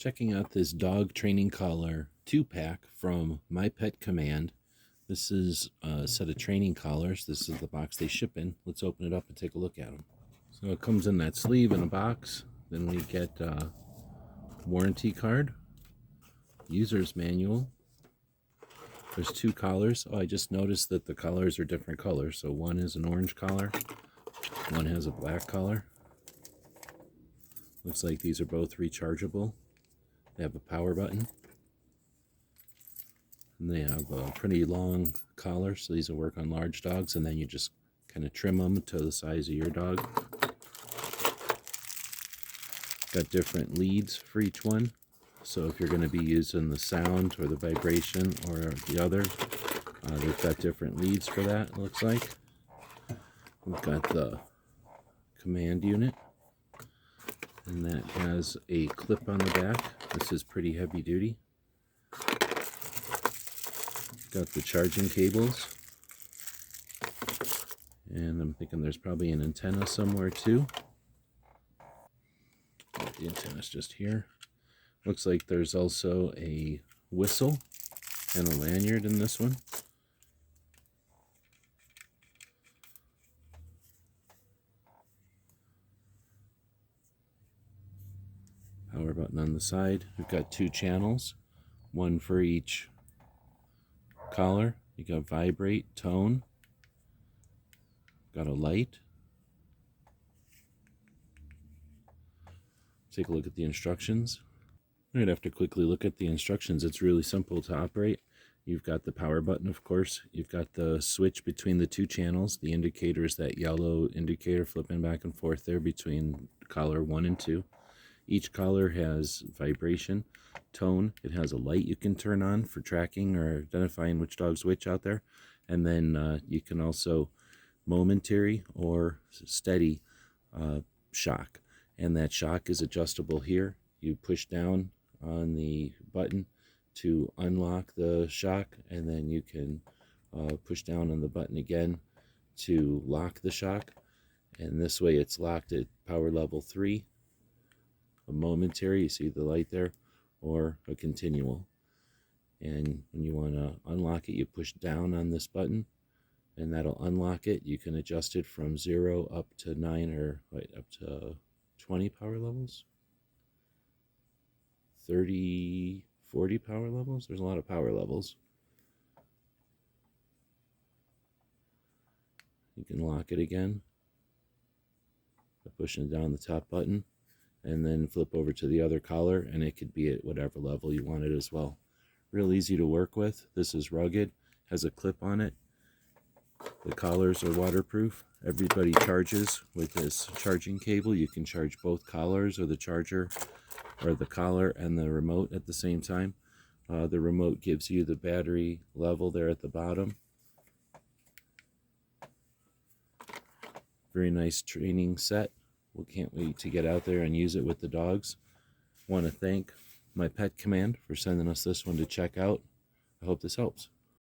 Checking out this dog training collar 2-pack from My Pet Command. This is a set of training collars. This is the box they ship in. Let's open it up and take a look at them. So it comes in that sleeve in a box. Then we get a warranty card, user's manual. There's 2 collars. Oh, I just noticed that the collars are different colors. So one is an orange collar, one has a black collar. Looks like these are both rechargeable. They have a power button. And they have a pretty long collar, so these will work on large dogs, and then you just kind of trim them to the size of your dog. Got different leads for each one. So if you're going to be using the sound or the vibration or the other, they've got different leads for that, it looks like. We've got the command unit, and that has a clip on the back. This is pretty heavy duty. Got the charging cables, and I'm thinking there's probably an antenna somewhere too. The antenna's just here. Looks like there's also a whistle and a lanyard in this one. Power button on the side. We've got 2 channels, one for each collar. You got vibrate, tone. Got a light. Take a look at the instructions. All right, after quickly look at the instructions, it's really simple to operate. You've got the power button, of course. You've got the switch between the 2 channels. The indicator is that yellow indicator flipping back and forth there between collar 1 and 2. Each collar has vibration, tone. It has a light you can turn on for tracking or identifying which dog's which out there. And then you can also momentary or steady shock. And that shock is adjustable here. You push down on the button to unlock the shock, and then you can push down on the button again to lock the shock. And this way it's locked at power level 3. A momentary, you see the light there, or a continual. And when you want to unlock it, you push down on this button, and that'll unlock it. You can adjust it from 0 up to 9 or up to 20 power levels, 30, 40 power levels. There's a lot of power levels. You can lock it again by pushing down the top button, and then flip over to the other collar, and it could be at whatever level you want it as well. Real easy to work with. This is rugged, has a clip on it. The collars are waterproof. Everybody charges with this charging cable. You can charge both collars or the charger or the collar and the remote at the same time. The remote gives you the battery level there at the bottom. Very nice training set. We can't wait to get out there and use it with the dogs. Want to thank My Pet Command for sending us this one to check out. I hope this helps.